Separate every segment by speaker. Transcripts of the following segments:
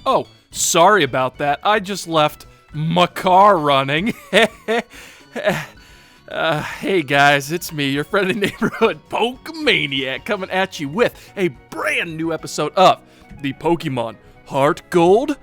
Speaker 1: Oh, sorry about that. I just left my car running. Hey guys, it's me, your friendly neighborhood Pokemaniac, coming at you with a brand new episode of the Pokemon HeartGold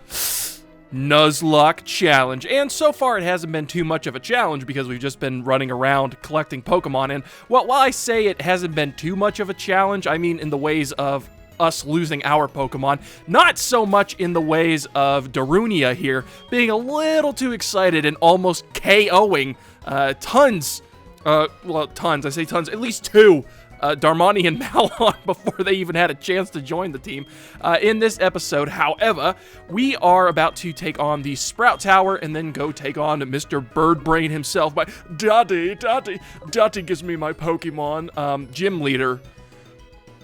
Speaker 1: Nuzlocke Challenge. And so far it hasn't been too much of a challenge because we've just been running around collecting Pokemon. And well, while I say it hasn't been too much of a challenge, I mean in the ways of us losing our Pokemon, not so much in the ways of Darunia here being a little too excited and almost KOing tons, I say tons, at least two, Darmani and Malon before they even had a chance to join the team. In this episode, however, we are about to take on the Sprout Tower and then go take on Mr. Birdbrain himself by Daddy gives me my Pokemon, gym leader,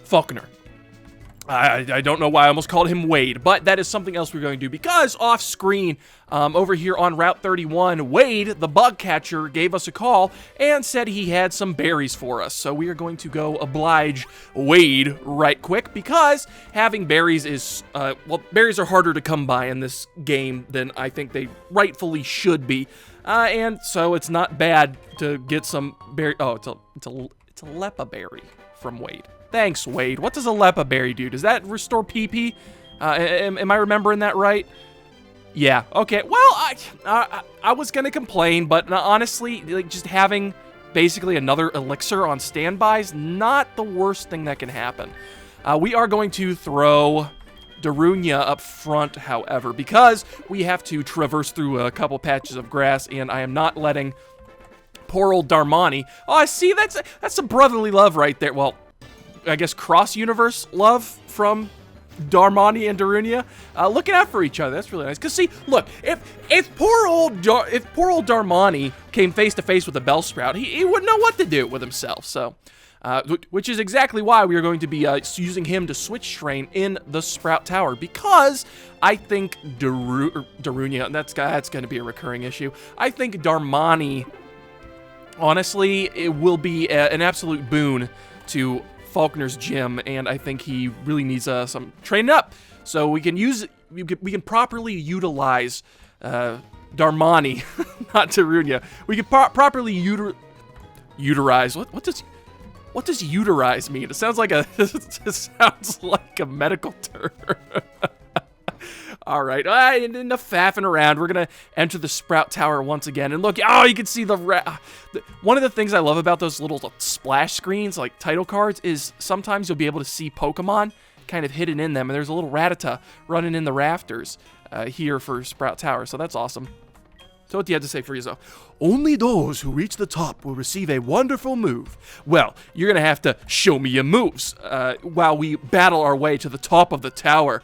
Speaker 1: FALKNER. I don't know why I almost called him Wade, but that is something else we're going to do because off screen, over here on Route 31, Wade, the bug catcher, gave us a call and said he had some berries for us. So we are going to go oblige Wade right quick because having berries is, berries are harder to come by in this game than I think they rightfully should be. And so it's not bad to get some berry. Oh, it's a Lepa berry from Wade. Thanks, Wade. What does a Lepa berry do? Does that restore PP? Am I remembering that right? Yeah. Okay. Well, I was gonna complain, but honestly, like just having basically another elixir on standby is not the worst thing that can happen. We are going to throw Darunia up front, however, because we have to traverse through a couple patches of grass, and I am not letting poor old Darmani. Oh, I see. That's some brotherly love right there. Well, I guess cross-universe love from Darmani and Darunia, looking out for each other. That's really nice. Cause see, look, if poor old Darmani came face to face with a Bellsprout, he wouldn't know what to do with himself. So, which is exactly why we are going to be using him to switch train in the Sprout Tower, because I think Darunia, that's going to be a recurring issue. I think Darmani, honestly, it will be an absolute boon to FALKNER's gym, and I think he really needs some training up, so we can properly utilize Darmani, not Darunia. We can properly utilize. What does utilize mean? It sounds like it sounds like a medical term. All right, enough faffing around. We're going to enter the Sprout Tower once again. And look, you can see one of the things I love about those little splash screens, like title cards, is sometimes you'll be able to see Pokemon kind of hidden in them. And there's a little Rattata running in the rafters here for Sprout Tower. So that's awesome. So what do you have to say for yourself? Only those who reach the top will receive a wonderful move. Well, you're going to have to show me your moves while we battle our way to the top of the tower.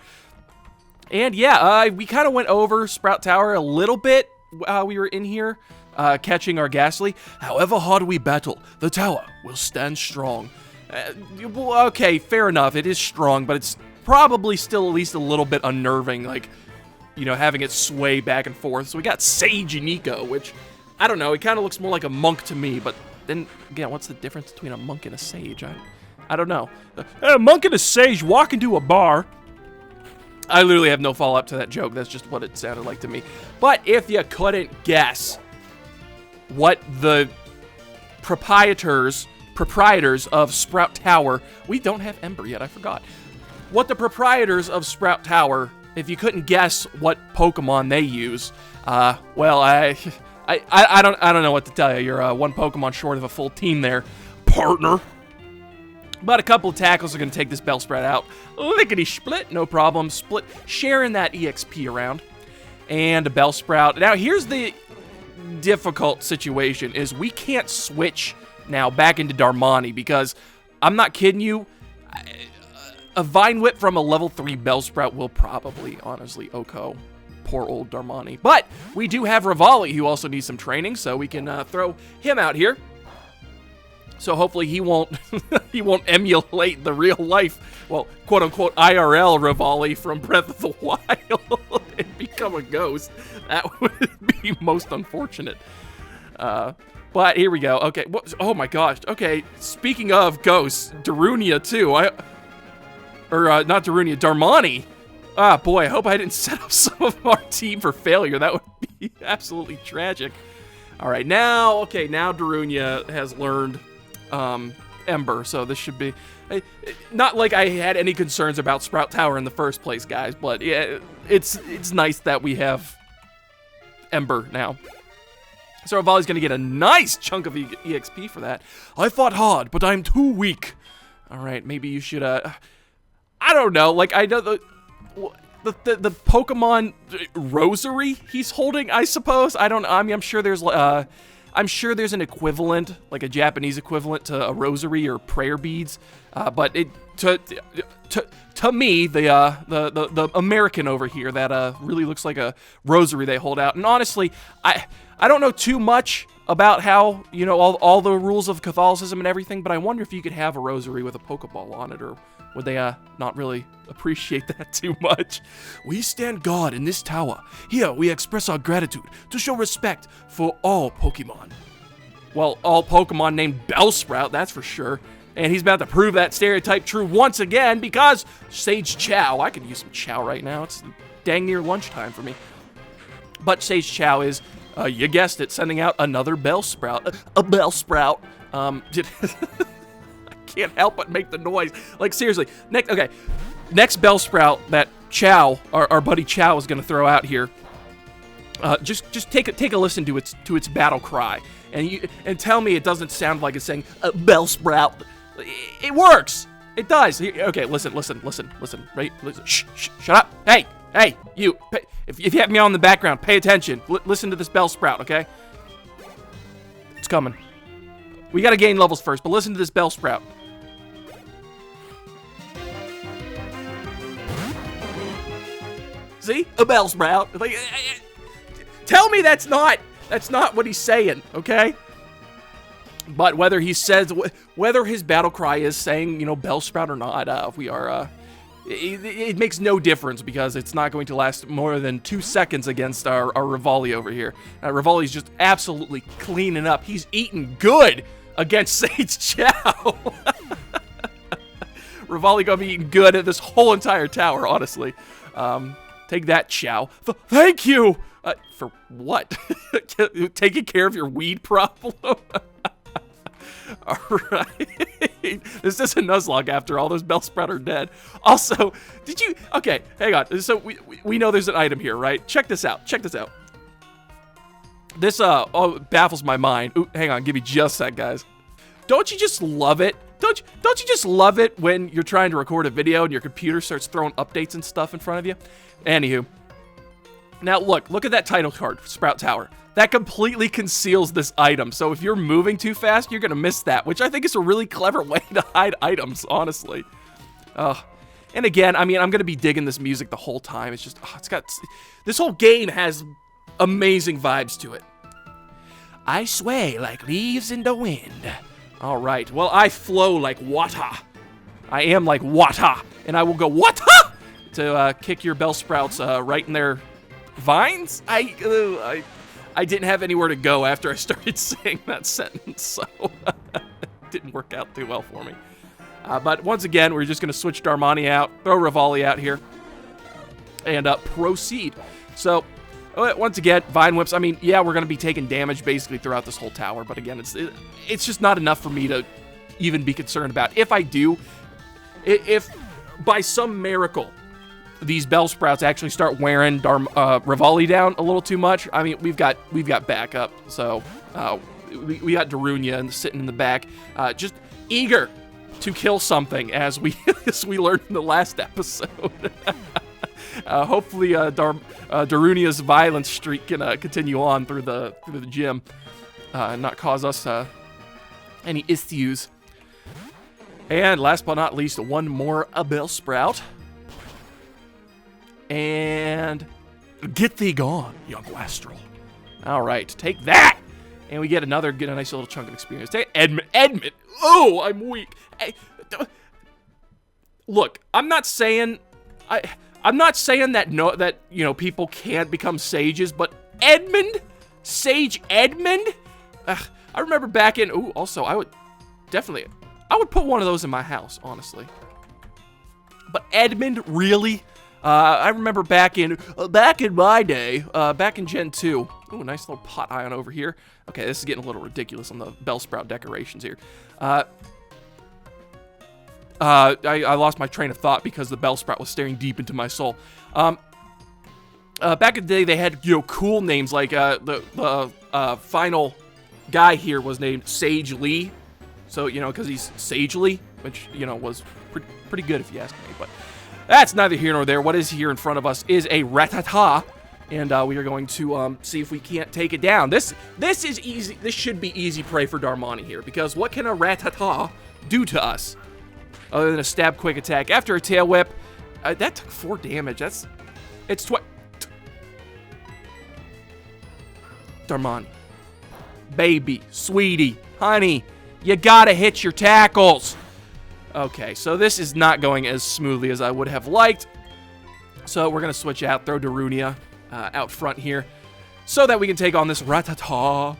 Speaker 1: And yeah, we kind of went over Sprout Tower a little bit while we were in here, catching our Ghastly. However hard we battle, the tower will stand strong. Okay, fair enough, it is strong, but it's probably still at least a little bit unnerving, like, you know, having it sway back and forth. So we got Sage and Nico, which, I don't know, it kind of looks more like a monk to me, but then, again, what's the difference between a monk and a sage? I don't know. A monk and a sage walk into a bar. I literally have no follow-up to that joke. That's just what it sounded like to me. But if you couldn't guess what the proprietors of Sprout Tower, we don't have Ember yet, I forgot. What the proprietors of Sprout Tower, if you couldn't guess what Pokemon they use, well, I don't know what to tell you. You're one Pokemon short of a full team there, partner. But a couple of tackles are going to take this Bellsprout out. Lickety-split, no problem. Split, sharing that EXP around. And a Bellsprout. Now, here's the difficult situation, is we can't switch now back into Darmani, because, I'm not kidding you, a Vine Whip from a level 3 Bellsprout will probably, honestly, OHKO poor old Darmani. But we do have Rivali, who also needs some training, so we can throw him out here. So hopefully he won't emulate the real life, well, quote unquote IRL Rivali from Breath of the Wild and become a ghost. That would be most unfortunate. But here we go. Okay. Oh my gosh. Okay. Speaking of ghosts, Darunia too. Not Darunia, Darmani. Ah, boy, I hope I didn't set up some of our team for failure. That would be absolutely tragic. All right, now Darunia has learned Ember, so this should be... Not like I had any concerns about Sprout Tower in the first place, guys, but yeah, it's nice that we have Ember now. So Revali's going to get a nice chunk of EXP for that. I fought hard, but I'm too weak. All right, maybe you should, I don't know, like, I know the Pokemon rosary he's holding, I suppose. I mean, I'm sure there's an equivalent, like a Japanese equivalent to a rosary or prayer beads. But to me, the American over here, that really looks like a rosary they hold out. And honestly, I don't know too much about how, you know, all the rules of Catholicism and everything, but I wonder if you could have a rosary with a Pokeball on it, or would they not really appreciate that too much? We stand guard in this tower. Here we express our gratitude to show respect for all Pokemon. Well, all Pokemon named Bellsprout, that's for sure. And he's about to prove that stereotype true once again because Sage Chow. I could use some Chow right now. It's dang near lunchtime for me. But Sage Chow is, you guessed it, sending out another Bellsprout. A Bellsprout. I can't help but make the noise. Like, seriously. Next Bellsprout that Chow, our buddy Chow, is going to throw out here. Just take a listen to its battle cry. And tell me it doesn't sound like it's saying, Bellsprout. It works. It does. Okay, listen. Right? Listen. Shh, shut up. Hey, you. If you have me on in the background, pay attention. Listen to this Bellsprout, okay? It's coming. We gotta gain levels first, but listen to this Bellsprout. See? A Bellsprout. Like, tell me that's not what he's saying, okay? But whether his battle cry is saying, you know, Bellsprout or not, it makes no difference because it's not going to last more than 2 seconds against our Revali over here. Revali's just absolutely cleaning up. He's eating good against Sage Chow. Revali gonna be eating good at this whole entire tower, honestly. Take that, Chow. Thank you! For what? Taking care of your weed problem? Alright. This is a Nuzlocke after all. Those Bellsprout are dead. Also, okay, hang on. So we know there's an item here, right? Check this out. This, baffles my mind. Ooh, hang on. Give me just a sec, guys. Don't you just love it? Don't you just love it when you're trying to record a video and your computer starts throwing updates and stuff in front of you? Anywho. Now, look at that title card, Sprout Tower. That completely conceals this item, so if you're moving too fast, you're gonna miss that, which I think is a really clever way to hide items, honestly. And again, I mean, I'm gonna be digging this music the whole time. It's just, this whole game has amazing vibes to it. I sway like leaves in the wind. All right, well, I flow like water. I am like water, and I will go water to kick your Bellsprouts right in their vines. I didn't have anywhere to go after I started saying that sentence, so it didn't work out too well for me. But once again, we're just going to switch Darmani out, throw Revali out here, and proceed. So, once again, Vine Whips. I mean, yeah, we're going to be taking damage basically throughout this whole tower, but again, it's just not enough for me to even be concerned about. If I do, if by some miracle these Bellsprouts actually start wearing Revali down a little too much, I mean, we've got backup. So we got Darunia sitting in the back, just eager to kill something, as we learned in the last episode. Hopefully, Darunia's violence streak can continue on through the gym and not cause us any issues. And last but not least, one more Bellsprout. And get thee gone, young Wastrel. All right, take that. And we get a nice little chunk of experience. Take Edmund. Oh, I'm weak. Hey, look, I'm not saying that you know, people can't become sages, but Sage Edmund. I remember back in. Ooh, also I would put one of those in my house, honestly. But Edmund, really? I remember back in my day, back in Gen 2. Ooh, nice little pot ion over here. Okay, this is getting a little ridiculous on the Bellsprout decorations here. I lost my train of thought because the Bellsprout was staring deep into my soul. Back in the day, they had, cool names, like, the final guy here was named Sage Lee. So, because he's sagely, which, was pretty good if you ask me. But that's neither here nor there. What is here in front of us is a Rattata. And we are going to see if we can't take it down. This is easy. This should be easy prey for Darmani here. Because what can a Rattata do to us? Other than a stab quick attack. After a tail whip, that took 4 damage. It's Darmani. Baby, sweetie, honey, you gotta hit your tackles. Okay, so this is not going as smoothly as I would have liked. So we're gonna switch out, throw Darunia out front here, so that we can take on this Rattata.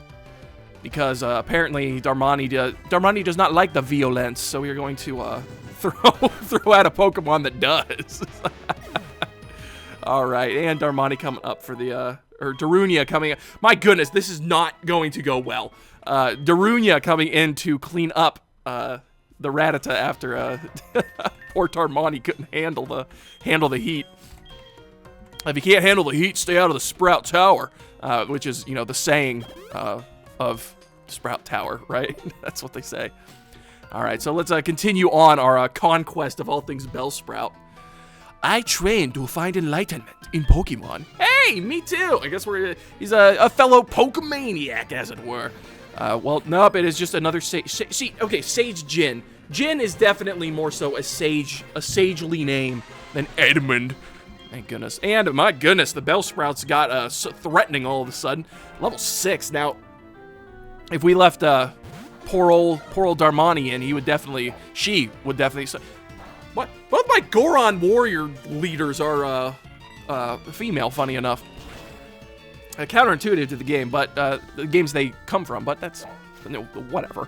Speaker 1: Because apparently Darmani does not like the violence, so we are going to throw out a Pokemon that does. All right, and Darmani coming up for the or Darunia coming. My goodness, this is not going to go well. Darunia coming in to clean up the Rattata after poor Darmani couldn't handle the heat. If you can't handle the heat, stay out of the Sprout Tower, which is the saying of Sprout Tower, right? That's what they say. All right, so let's continue on our conquest of all things Bellsprout. I trained to find enlightenment in Pokemon. Hey, me too. I guess he's a fellow Pokemaniac, as it were. Well, nope, it is just another Sage Jin. Jin is definitely more so a sagely name than Edmund. Thank goodness. And my goodness, the Bellsprouts got threatening all of a sudden. Level 6. Now, if we left poor old Darmani in, she would definitely. What? Both my Goron warrior leaders are female, funny enough. Counterintuitive to the game, but the games they come from, but that's whatever.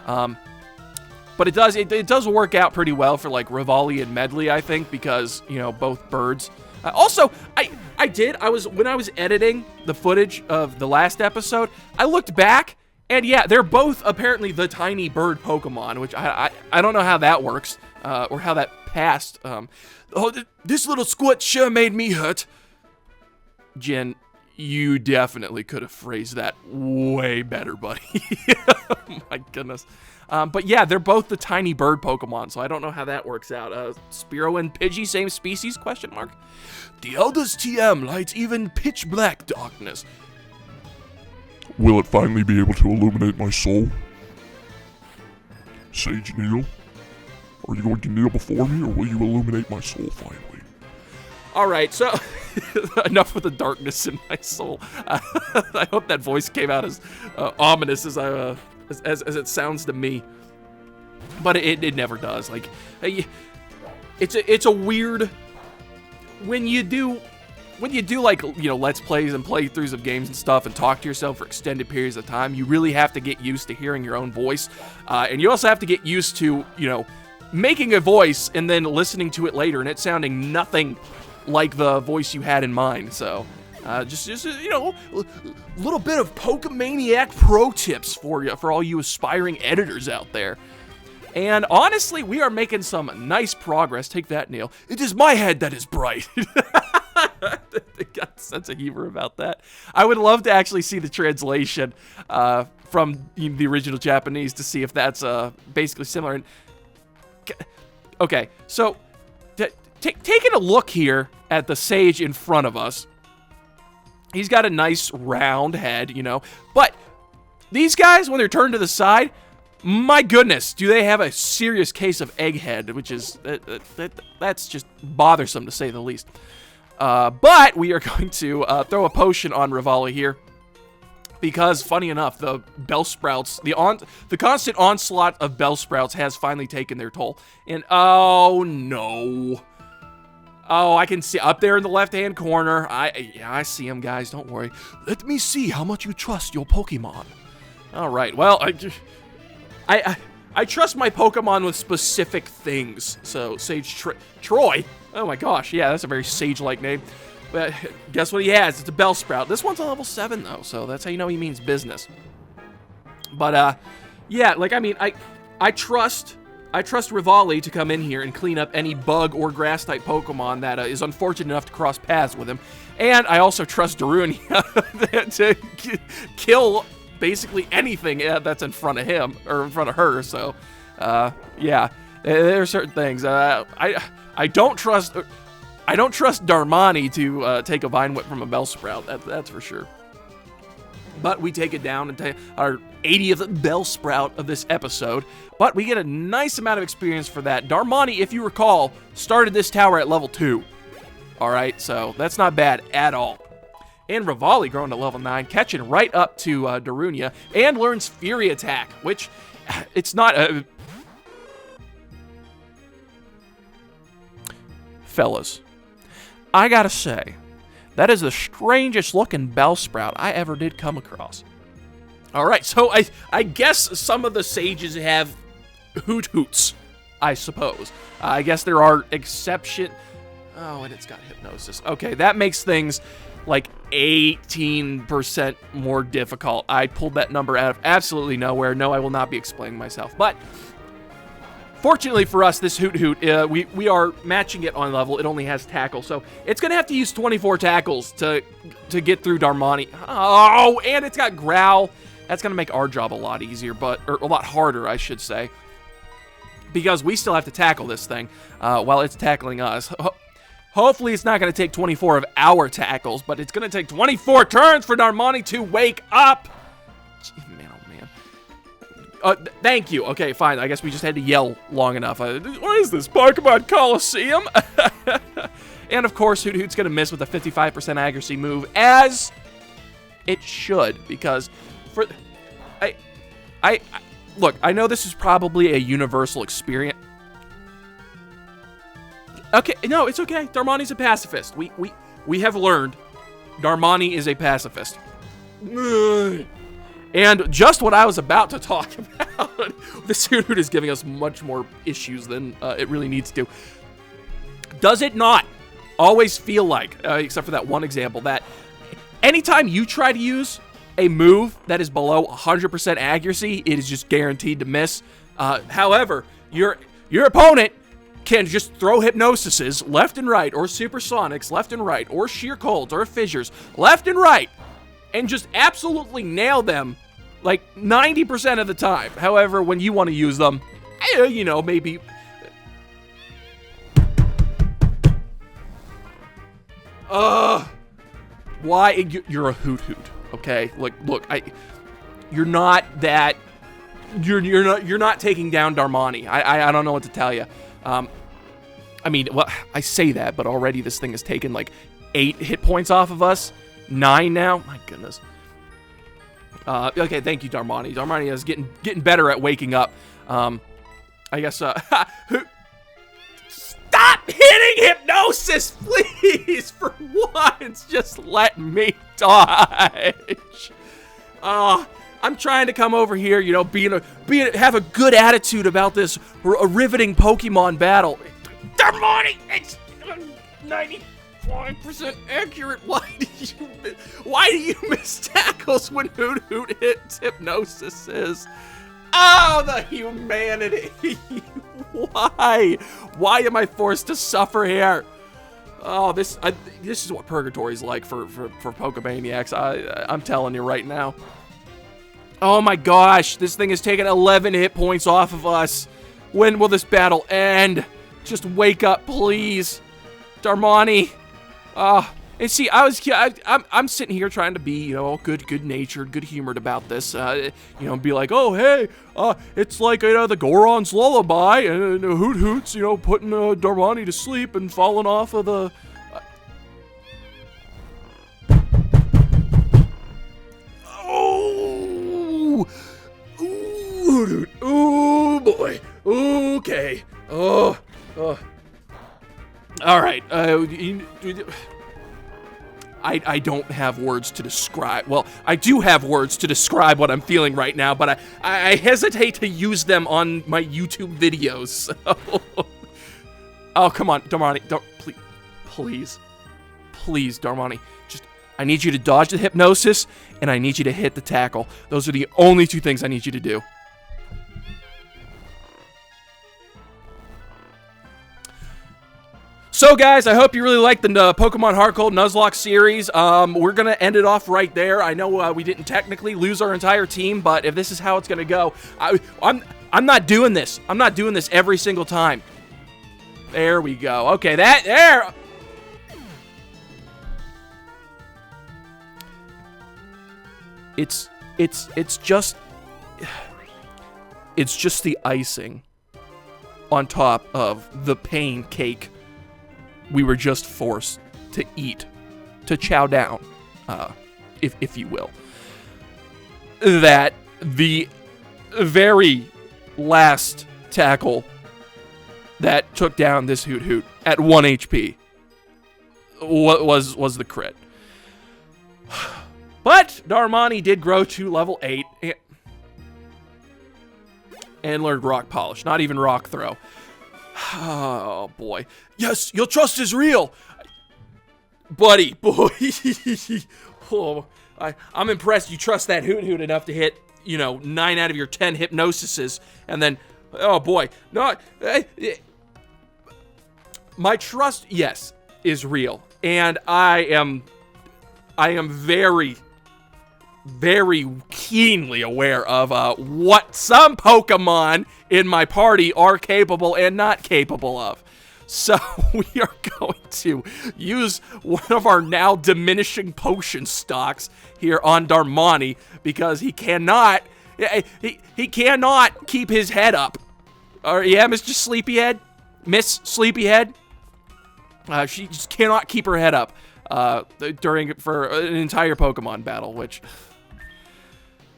Speaker 1: But it does work out pretty well for like Rivali and Medley, I think, because both birds. Also, when I was editing the footage of the last episode, I looked back, and yeah, they're both apparently the tiny bird Pokemon, which I don't know how that works. Or how that passed. This little squat sure made me hurt. Jen, you definitely could have phrased that way better, buddy. Oh my goodness. But yeah, they're both the tiny bird Pokemon, so I don't know how that works out. Spearow and Pidgey, same species, question mark? The eldest TM lights even pitch black darkness.
Speaker 2: Will it finally be able to illuminate my soul? Sage Neil? Are you going to kneel before me, or will you illuminate my soul finally?
Speaker 1: All right, so enough with the darkness in my soul. I hope that voice came out as ominous as it sounds to me, but it never does. Like, it's a weird when you do like Let's Plays and playthroughs of games and stuff, and talk to yourself for extended periods of time. You really have to get used to hearing your own voice, and you also have to get used to making a voice and then listening to it later and it sounding nothing like the voice you had in mind. So, just a little bit of Pokemaniac pro tips for you, for all you aspiring editors out there. And honestly, we are making some nice progress. Take that, Neil. It is my head that is bright. They got a sense of humor about that. I would love to actually see the translation from the original Japanese to see if that's basically similar. And okay, so taking a look here at the Sage in front of us, he's got a nice round head, but these guys, when they're turned to the side, my goodness, do they have a serious case of egghead, which is, that's just bothersome to say the least. But we are going to throw a potion on Rivali here, because, funny enough, the Bellsprouts, the constant onslaught of Bellsprouts has finally taken their toll. And, oh, no. Oh, I can see up there in the left-hand corner. I see him, guys. Don't worry. Let me see how much you trust your Pokemon. All right. Well, I trust my Pokemon with specific things. So, Sage Troy. Oh my gosh, yeah, that's a very sage-like name. But guess what he has? It's a Bellsprout. This one's a level 7 though, so that's how you know he means business. But yeah, like I mean, I trust Rivali to come in here and clean up any bug or grass type Pokemon that is unfortunate enough to cross paths with him. And I also trust Darunia to kill basically anything that's in front of him or in front of her. So, yeah, there are certain things. I don't trust Darmani to take a Vine Whip from a Bellsprout. That's for sure. But we take it down and take our 80th Bellsprout of this episode. But we get a nice amount of experience for that. Darmani, if you recall, started this tower at level 2. Alright, so that's not bad at all. And Rivali growing to level 9, catching right up to Darunia, and learns Fury Attack, which it's not a... Fellas, I gotta say, that is the strangest looking Bellsprout I ever did come across. Alright, so I guess some of the sages have Hoot-Hoots, I suppose. I guess there are exceptions. Oh, and it's got Hypnosis. Okay, that makes things like 18% more difficult. I pulled that number out of absolutely nowhere. No, I will not be explaining myself. But fortunately for us, this Hoot-Hoot, we are matching it on level. It only has Tackle, so it's going to have to use 24 tackles to get through Darmani. Oh, and it's got Growl. That's going to make our job a lot easier, or a lot harder, I should say. Because we still have to tackle this thing while it's tackling us. Hopefully it's not going to take 24 of our tackles, but it's going to take 24 turns for Darmani to wake up. Man, oh man. Thank you. Okay, fine. I guess we just had to yell long enough. What is this, Pokemon Coliseum? And of course, Hoot-Hoot's going to miss with a 55% accuracy move, as it should, because look, I know this is probably a universal experience. Okay, no, it's okay. Darmani's a pacifist. We have learned Darmani is a pacifist. And just what I was about to talk about, this Hoot-Hoot is giving us much more issues than it really needs to. Does it not always feel like, except for that one example, that anytime you try to use a move that is below 100% accuracy, it is just guaranteed to miss. However, your opponent can just throw Hypnosises left and right, or Supersonics left and right, or Sheer Colds, or Fissures left and right, and just absolutely nail them like 90% of the time. However, when you want to use them, you know, maybe... Why? You're a Hoot-Hoot, okay? Like, look, you're not that... You're not taking down Darmani. I don't know what to tell you. I mean, well, I say that, but already this thing has taken like 8 hit points off of us. 9 now. My goodness. Okay, thank you, Darmani. Darmani is getting better at waking up. I guess. Stop hitting Hypnosis, please. For once, just let me dodge. I'm trying to come over here, you know, have a good attitude about this riveting Pokemon battle. Darmani, it's 95% accurate. Why do you miss tackles when Hoot-Hoot hits Hypnosis? Oh, the humanity. Why am I forced to suffer here? Oh, this is what purgatory's like for Pokemaniacs. I'm telling you right now. Oh my gosh, this thing has taken 11 hit points off of us. When will this battle end? Just wake up, please. Darmani. And see, I'm sitting here trying to be, you know, good-natured, good-humored about this. You know, be like, oh, hey, it's like, you know, the Goron's lullaby, and Hoot-Hoot's, you know, putting Darmani to sleep and falling off of the... Oh boy. Okay. Oh. All right. I don't have words to describe. Well, I do have words to describe what I'm feeling right now, but I hesitate to use them on my YouTube videos. So. Oh, come on, Darmani. Don't, please. Please, Darmani. Just, I need you to dodge the hypnosis, and I need you to hit the tackle. Those are the only two things I need you to do. So, guys, I hope you really liked the Pokemon HeartGold Nuzlocke series. We're going to end it off right there. I know we didn't technically lose our entire team, but if this is how it's going to go, I'm not doing this. I'm not doing this every single time. There we go. Okay, there. It's just the icing on top of the pain cake we were just forced to eat, to chow down, if you will. That the very last tackle that took down this Hoot at 1 HP was the crit. But Darmani did grow to level 8 and learned Rock Polish, not even Rock Throw. Oh, boy. Yes, your trust is real. Buddy, boy. Oh, I'm impressed you trust that Hoot enough to hit, 9 out of your 10 hypnosises. And then, oh, boy. My trust, yes, is real. And I am very, very keenly aware of what some Pokemon in my party are capable and not capable of. So we are going to use one of our now diminishing potion stocks here on Darmani because he cannot keep his head up. Yeah, Mr. Sleepyhead? Miss Sleepyhead? She just cannot keep her head up for an entire Pokemon battle, which...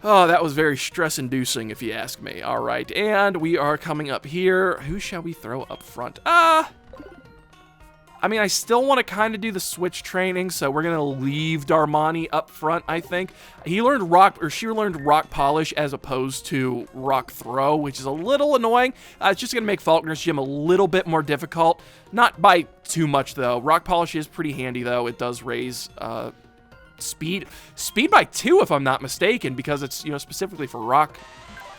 Speaker 1: Oh, that was very stress-inducing, if you ask me. All right, and we are coming up here. Who shall we throw up front? I mean, I still want to kind of do the switch training, so we're going to leave Darmani up front, I think. She learned Rock Polish as opposed to Rock Throw, which is a little annoying. It's just going to make FALKNER's gym a little bit more difficult. Not by too much, though. Rock Polish is pretty handy, though. It does raise... Speed by 2, if I'm not mistaken, because it's, specifically for rock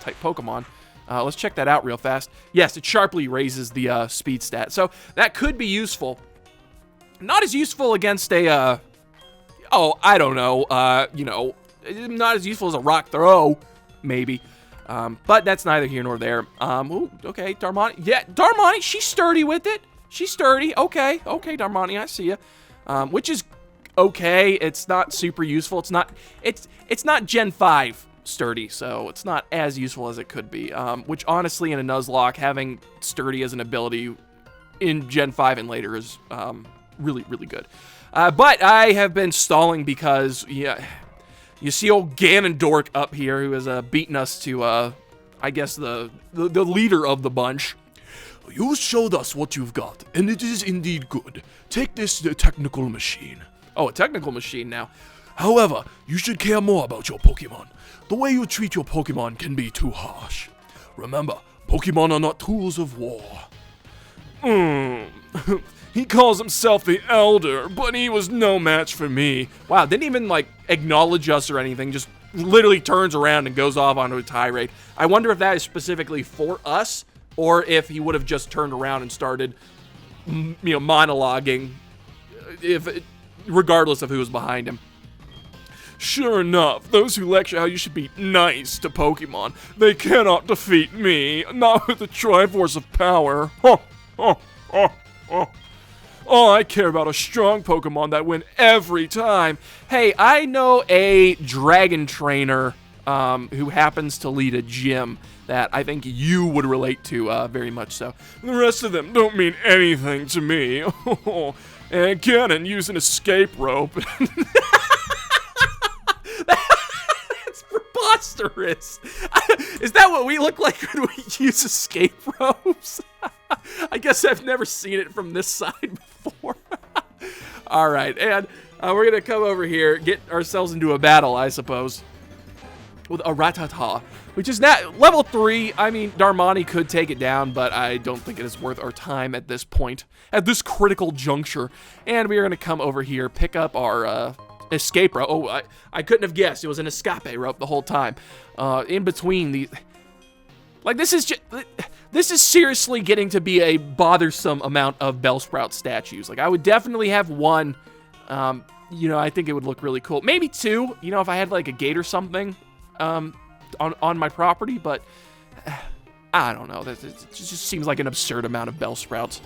Speaker 1: type Pokemon. Let's check that out real fast. Yes, it sharply raises the speed stat, so that could be useful. Not as useful against a I don't know, not as useful as a Rock Throw, maybe. But that's neither here nor there. Ooh, okay, Darmani. Yeah, Darmani, she's sturdy with it. She's sturdy. Okay, Darmani, I see you. Which is okay. It's not super useful. It's not Gen 5 sturdy, so it's not as useful as it could be. Which honestly, in a Nuzlocke, having sturdy as an ability in Gen 5 and later is really, really good. But I have been stalling because, yeah, you see old Ganondorf up here who has beaten us to, I guess, the leader of the bunch. You showed us what you've got, and it is indeed good. Take this technical machine. Oh, a technical machine now. However, you should care more about your Pokemon. The way you treat your Pokemon can be too harsh. Remember, Pokemon are not tools of war. He calls himself the Elder, but he was no match for me. Wow, didn't even, acknowledge us or anything. Just literally turns around and goes off onto a tirade. I wonder if that is specifically for us, or if he would have just turned around and started, monologuing, regardless of who was behind him. Sure enough, those who lecture how you should be nice to Pokemon, they cannot defeat me, not with the Triforce of Power. All I care about are strong Pokemon that win every time. Hey, I know a dragon trainer who happens to lead a gym that I think you would relate to very much so. The rest of them don't mean anything to me. And Ganon used an escape rope. That's preposterous. Is that what we look like when we use escape ropes? I guess I've never seen it from this side before. All right, and we're going to come over here, get ourselves into a battle, I suppose. with a Rattata, which is not level 3. I mean, Darmani could take it down, but I don't think it is worth our time at this point, at this critical juncture. And we are going to come over here, pick up our escape rope. Oh, I couldn't have guessed. It was an escape rope the whole time. In between the... Like, this is seriously getting to be a bothersome amount of Bellsprout statues. Like, I would definitely have one. You know, I think it would look really cool. Maybe 2, you know, if I had, like, a gate or something. On my property, but I don't know. It just seems like an absurd amount of Bellsprouts.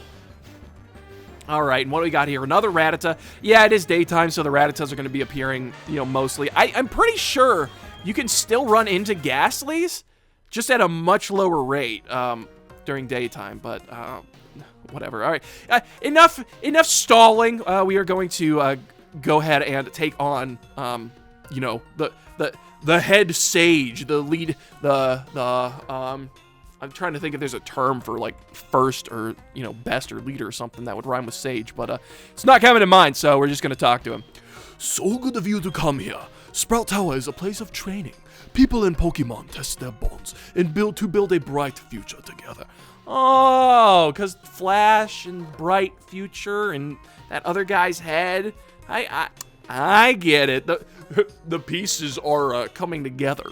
Speaker 1: All right, and what do we got here? Another Rattata. Yeah, it is daytime, so the Rattatas are going to be appearing, you know, mostly. I'm pretty sure you can still run into Ghastlies, just at a much lower rate during daytime, but whatever. All right, enough stalling. We are going to go ahead and take on, you know, the head sage, the lead, I'm trying to think if there's a term for, like, first or, you know, best or leader or something that would rhyme with sage, but it's not coming to mind, so we're just going to talk to him.
Speaker 2: So good of you to come here. Sprout Tower is a place of training. People in Pokemon test their bonds and build a bright future together.
Speaker 1: Oh, because Flash and bright future and that other guy's head. I get it. The pieces are coming together.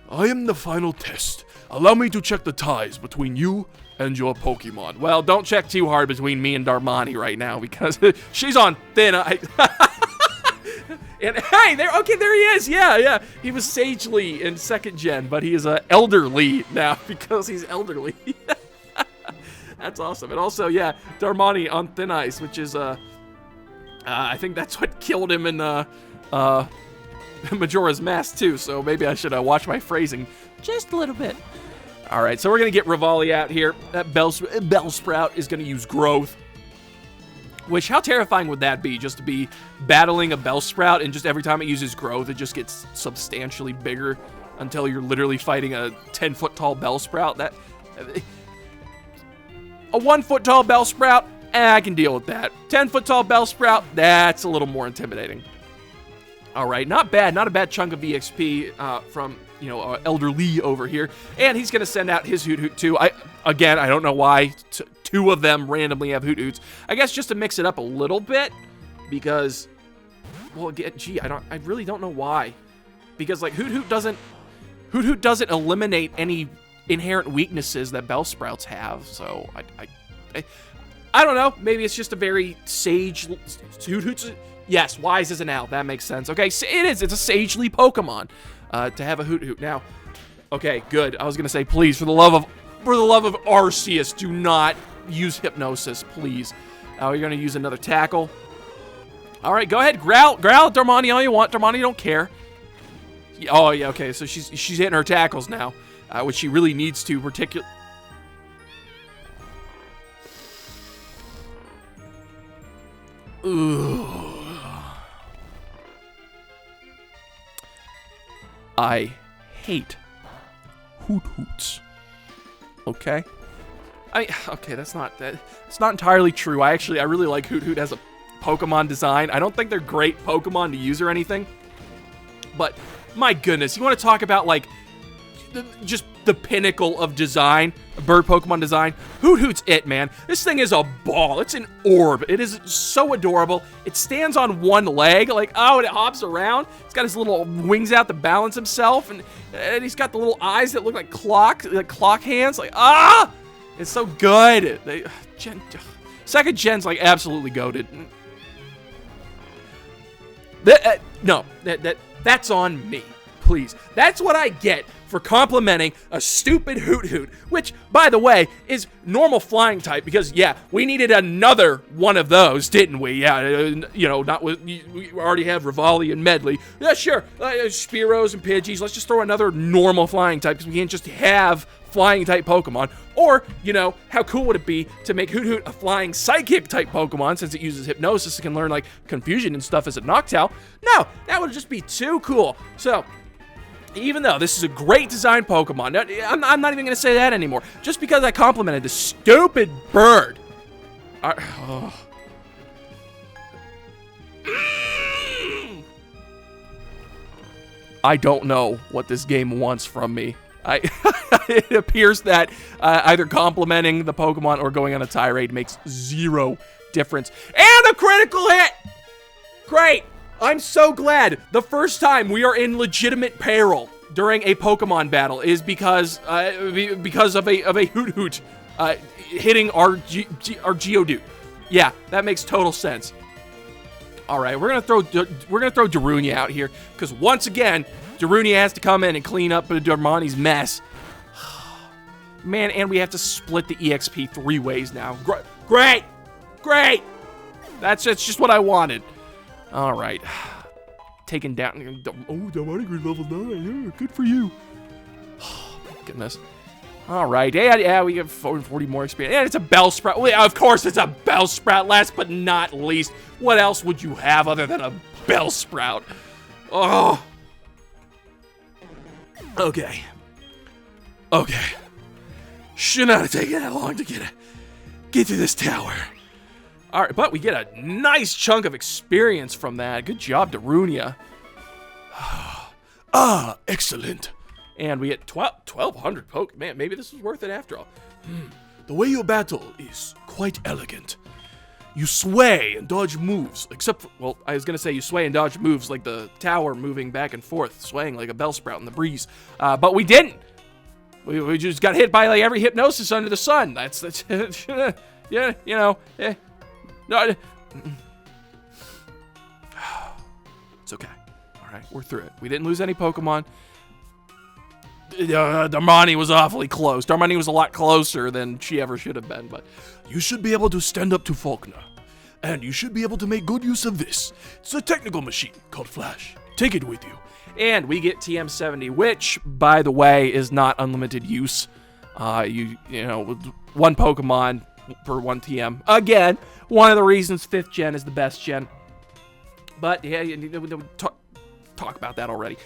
Speaker 2: I am the final test. Allow me to check the ties between you and your Pokemon.
Speaker 1: Well, don't check too hard between me and Darmani right now, because she's on thin ice. And hey, there he is. Yeah. He was Sagely in 2nd gen, but he is elderly now because he's elderly. That's awesome. And also, yeah, Darmani on thin ice, which is I think that's what killed him in Majora's Mask too. So maybe I should watch my phrasing just a little bit. All right, so we're gonna get Rivali out here. That Bellsprout is gonna use Growth. Which, how terrifying would that be? Just to be battling a Bellsprout, and just every time it uses Growth, it just gets substantially bigger until you're literally fighting a 10-foot tall Bellsprout. A 1-foot tall Bellsprout, I can deal with that. 10-foot tall Bellsprout, that's a little more intimidating. All right, not bad. Not a bad chunk of EXP from, you know, Elderly over here. And he's going to send out his Hoot Hoot too. I don't know why 2 of them randomly have Hoot Hoots. I guess just to mix it up a little bit, because, well, gee, I really don't know why. Because, like, Hoot Hoot doesn't eliminate any inherent weaknesses that Bellsprouts have. So I don't know. Maybe it's just a very sage Hoot Hoots. Yes, wise as an owl. That makes sense. Okay, so it is. It's a sagely Pokemon to have a Hoot Hoot. Now, okay, good. I was gonna say, please, for the love of Arceus, do not use Hypnosis, please. You're gonna use another Tackle. All right, go ahead, growl at Darmani all you want. Darmani don't care. Oh yeah, okay. So she's hitting her tackles now, which she really needs to, particularly. Ooh. I hate Hoot Hoots. Okay? Okay, that's not entirely true. I really like Hoot Hoot as a Pokemon design. I don't think they're great Pokemon to use or anything. But my goodness, you want to talk about, like, just the pinnacle of design, bird Pokemon design? Hoot Hoot's it, man. This thing is a ball. It's an orb. It is so adorable. It stands on one leg, like, oh, and it hops around. It's got his little wings out to balance himself, and he's got the little eyes that look like clock hands. Like, ah! It's so good. Second gen's, like, absolutely goated. That's on me. Please. That's what I get for complimenting a stupid Hoot Hoot, which, by the way, is normal flying type, because, yeah, we needed another one of those, didn't we? Yeah, you know, we already have Rivali and Medley. Yeah, sure, Spearows and Pidgeys. Let's just throw another normal flying type, because we can't just have flying type Pokemon. Or, you know, how cool would it be to make Hoot Hoot a flying psychic type Pokemon, since it uses Hypnosis and can learn, like, Confusion and stuff as a Noctowl? No, that would just be too cool. So, even though this is a great design Pokemon, I'm not even going to say that anymore. Just because I complimented the stupid bird. I don't know what this game wants from me. It appears that either complimenting the Pokemon or going on a tirade makes zero difference. And a critical hit! Great! I'm so glad. The first time we are in legitimate peril during a Pokemon battle is because of a Hoot hitting our Geodude. Yeah, that makes total sense. All right, we're gonna throw Darunia out here because once again, Darunia has to come in and clean up Darmani's mess. Man, and we have to split the EXP 3 ways now. Great! That's just what I wanted. All right. Taken down. Oh, Darmani grew level 9. Yeah, good for you. Oh, my goodness. All right. Yeah, we have 40 more experience. And it's a Bellsprout. Well, of course, it's a Bellsprout. Last but not least, what else would you have other than a Bellsprout? Oh. Okay. Should not have taken that long to get to this tower. All right, but we get a nice chunk of experience from that. Good job, Darunia.
Speaker 2: Excellent.
Speaker 1: And we get 1,200 Pokemon. Man, maybe this is worth it after all.
Speaker 2: The way you battle is quite elegant. You sway and dodge moves, except for, well, I was going to say you sway and dodge moves like the tower moving back and forth, swaying like a Bellsprout in the breeze.
Speaker 1: But we didn't. We just got hit by like every hypnosis under the sun. That's yeah, you know. No.
Speaker 2: It's okay.
Speaker 1: All right, we're through it. We didn't lose any Pokemon. Darmani was awfully close. Darmani was a lot closer than she ever should have been, but
Speaker 2: you should be able to stand up to FALKNER. And you should be able to make good use of this. It's a technical machine called Flash. Take it with you.
Speaker 1: And we get TM70, which, by the way, is not unlimited use. You know, one Pokemon per one TM. Again, one of the reasons 5th gen is the best gen. But, yeah, talk about that already.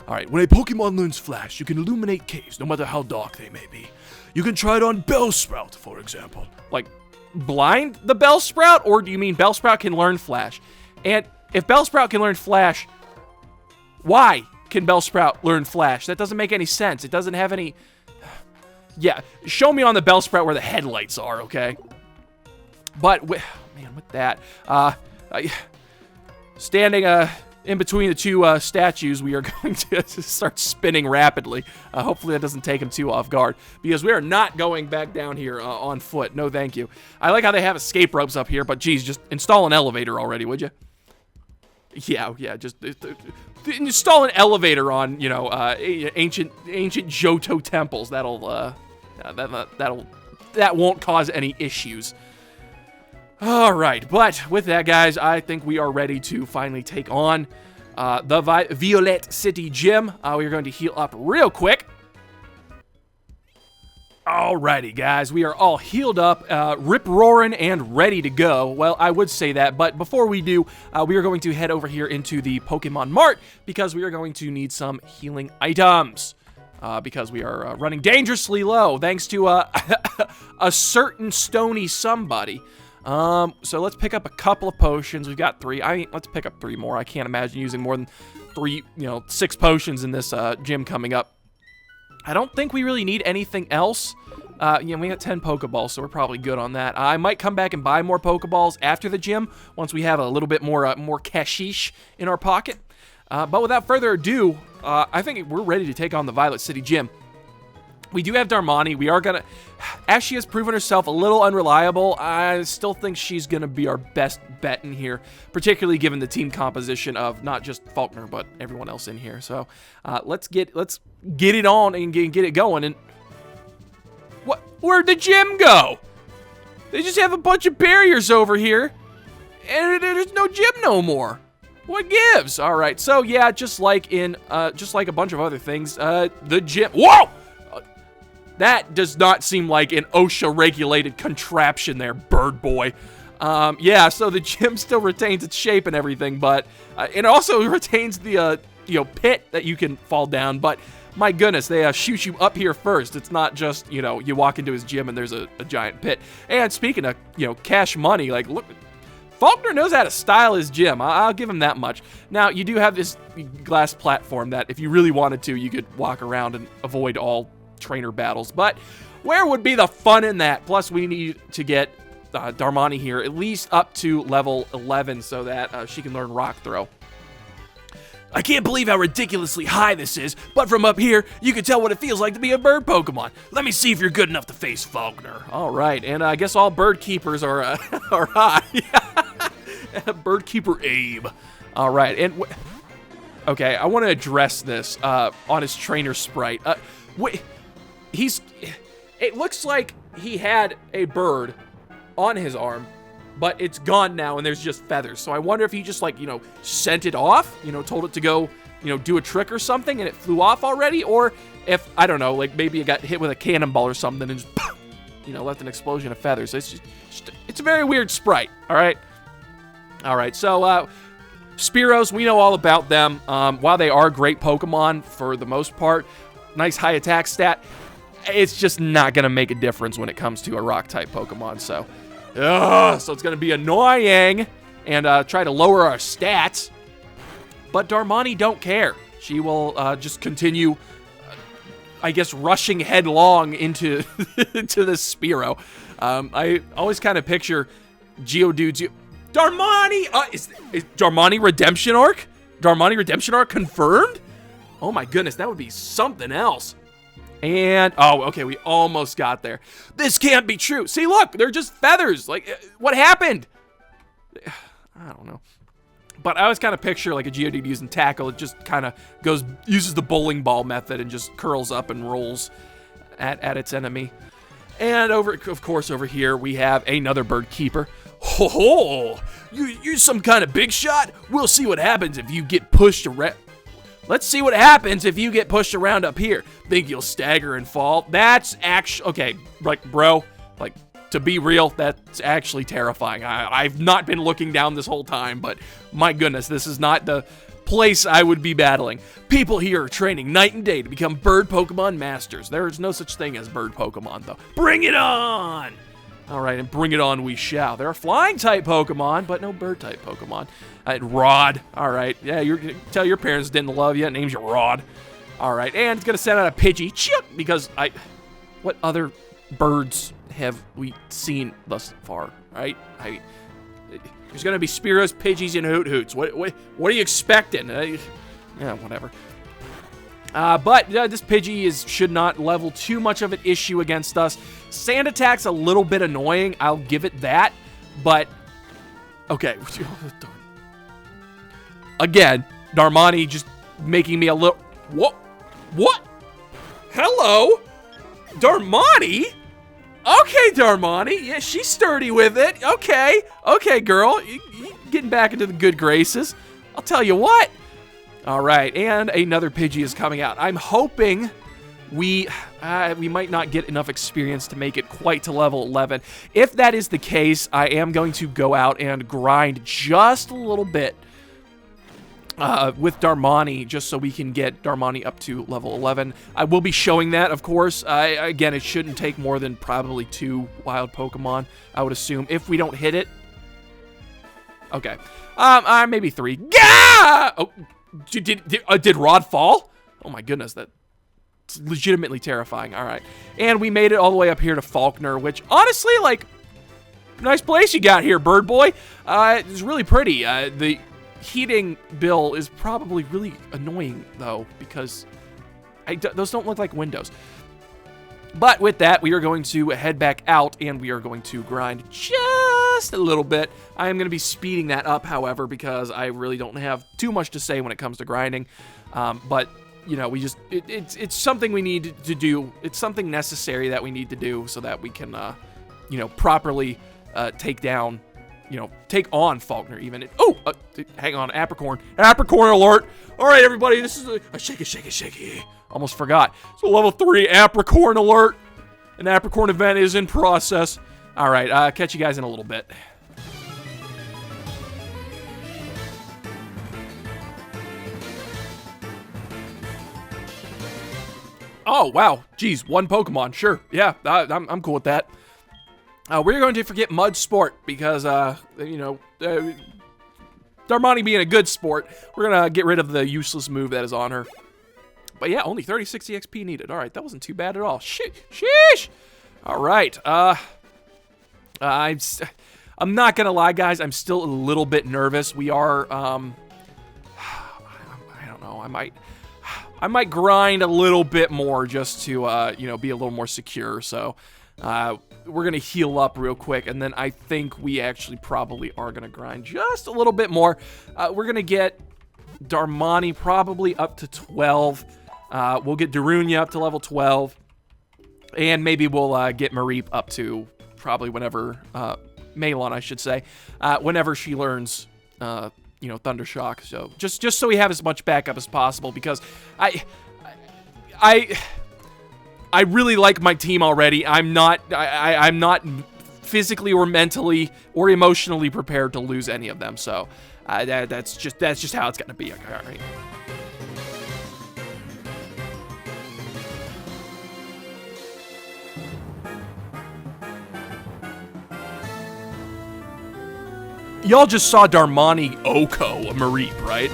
Speaker 2: Alright, when a Pokemon learns Flash, you can illuminate caves, no matter how dark they may be. You can try it on Bellsprout, for example.
Speaker 1: Like, blind the Bellsprout? Or do you mean Bellsprout can learn Flash? And if Bellsprout can learn Flash, why can Bellsprout learn Flash? That doesn't make any sense. It doesn't have any... Yeah, show me on the Bellsprout where the headlights are, okay? But, man, with that, standing in between the two statues, we are going to start spinning rapidly. Hopefully that doesn't take him too off guard, because we are not going back down here on foot. No, thank you. I like how they have escape ropes up here, but geez, just install an elevator already, would you? Yeah, just install an elevator on, you know, ancient Johto temples. That won't cause any issues. All right, but with that, guys, I think we are ready to finally take on the Violet City Gym. We are going to heal up real quick. Alrighty, guys, we are all healed up, rip-roaring, and ready to go. Well, I would say that, but before we do, we are going to head over here into the Pokemon Mart, because we are going to need some healing items. Because we are running dangerously low, thanks to a certain stony somebody. So let's pick up a couple of potions. We've got 3. Let's pick up 3 more. I can't imagine using more than 6 potions in this gym coming up. I don't think we really need anything else. We got 10 Pokeballs, so we're probably good on that. I might come back and buy more Pokeballs after the gym once we have a little bit more cashish in our pocket. But without further ado, I think we're ready to take on the Violet City Gym. We do have Darmani. We are gonna... As she has proven herself a little unreliable, I still think she's gonna be our best bet in here, particularly given the team composition of not just FALKNER, but everyone else in here. So, let's get it on and get it going. And where'd the gym go? They just have a bunch of barriers over here, and there's no gym no more. What gives? All right. So yeah, just like a bunch of other things, the gym. Whoa! That does not seem like an OSHA-regulated contraption there, bird boy. Yeah, so the gym still retains its shape and everything, but it also retains the pit that you can fall down. But my goodness, they shoot you up here first. It's not just you walk into his gym and there's a giant pit. And speaking of cash money, like look, Falkner knows how to style his gym. I'll give him that much. Now, you do have this glass platform that if you really wanted to, you could walk around and avoid all trainer battles. But where would be the fun in that? Plus, we need to get Darmani here at least up to level 11 so that she can learn Rock Throw. I can't believe how ridiculously high this is, but from up here, you can tell what it feels like to be a bird Pokemon. Let me see if you're good enough to face Falkner. All right, and I guess all bird keepers are are high. Bird keeper Abe. All right, and okay, I want to address this on his trainer sprite. Wait, it looks like he had a bird on his arm, but it's gone now and there's just feathers. So I wonder if he just like, sent it off, told it to go, do a trick or something and it flew off already. Or if, I don't know, like maybe it got hit with a cannonball or something and just, left an explosion of feathers. It's a very weird sprite. All right. So, Spearows, we know all about them. While they are great Pokemon for the most part, nice high attack stat, it's just not going to make a difference when it comes to a rock type Pokemon. So it's going to be annoying and try to lower our stats. But Darmani don't care. She will just continue, I guess, rushing headlong into into this Spearow. I always kind of picture Geodude. Darmani! Is Darmani Redemption Arc? Darmani Redemption Arc confirmed? Oh my goodness, that would be something else. And, okay, we almost got there. This can't be true. See, look, they're just feathers. Like, what happened? I don't know. But I always kind of picture, like, a Geodude using Tackle. It just kind of uses the bowling ball method and just curls up and rolls at its enemy. And, of course, over here, we have another bird keeper. Ho ho! You're some kind of big shot? We'll see what happens if you get pushed around. Let's see what happens if you get pushed around up here. Think you'll stagger and fall? That's actually... Okay, like, bro, like, to be real, that's actually terrifying. I've not been looking down this whole time, but my goodness, this is not the place I would be battling. People here are training night and day to become bird Pokemon masters. There is no such thing as bird Pokemon, though. Bring it on! All right, and bring it on we shall. There are flying-type Pokemon, but no bird-type Pokemon. Rod. All right. Yeah, tell your parents didn't love you. It names you Rod. All right, and it's going to send out a Pidgey. Chip, because what other birds have we seen thus far, right? There's going to be Spearows, Pidgeys, and Hoot Hoots. What are you expecting? Yeah, whatever. But this Pidgey should not level too much of an issue against us. Sand Attack's a little bit annoying. I'll give it that. But, okay. Again, Darmani just making me a little... What? Hello? Darmani? Okay, Darmani. Yeah, she's sturdy with it. Okay, girl. You getting back into the good graces. I'll tell you what. All right, and another Pidgey is coming out. I'm hoping we might not get enough experience to make it quite to level 11. If that is the case, I am going to go out and grind just a little bit with Darmani, just so we can get Darmani up to level 11. I will be showing that, of course. Again, it shouldn't take more than probably 2 wild Pokemon, I would assume, if we don't hit it. Okay, maybe 3. Gah! Oh. Did Rod fall? Oh my goodness, that's legitimately terrifying. All right, and we made it all the way up here to Falkner, which honestly, like, nice place you got here, bird boy. It's really pretty. The heating bill is probably really annoying though, because those don't look like windows. But with that, we are going to head back out, and we are going to grind just a little bit. I am going to be speeding that up, however, because I really don't have too much to say when it comes to grinding. But, it's something we need to do. It's something necessary that we need to do so that we can, properly take on Falkner even. Hang on, Apricorn alert. All right, everybody, this is a shaky. Almost forgot. So level 3 Apricorn alert. An Apricorn event is in process. All right, catch you guys in a little bit. Oh, wow. Geez, 1 Pokemon. Sure. Yeah, I'm cool with that.
Speaker 2: We're going to forget Mud Sport because, Darmani being a good sport, we're going to get rid of the useless move that is on her. But yeah, only 36 EXP needed. All right, that wasn't too bad at all. Sheesh. All right. I'm not going to lie, guys. I'm still a little bit nervous. We are, I don't know. I might grind a little bit more just to, be a little more secure. So, we're going to heal up real quick, and then I think we actually probably are going to grind just a little bit more. We're going to get Darmani probably up to 12. We'll get Darunia up to level 12, and maybe we'll get Mareep up to probably whenever, Melon, I should say, whenever she learns, Thunder Shock. So just so we have as much backup as possible, because I really like my team already. I'm not physically or mentally or emotionally prepared to lose any of them. So that's just how it's gonna be. Okay, all right. Y'all just saw Darmani Oko a Mareep, right?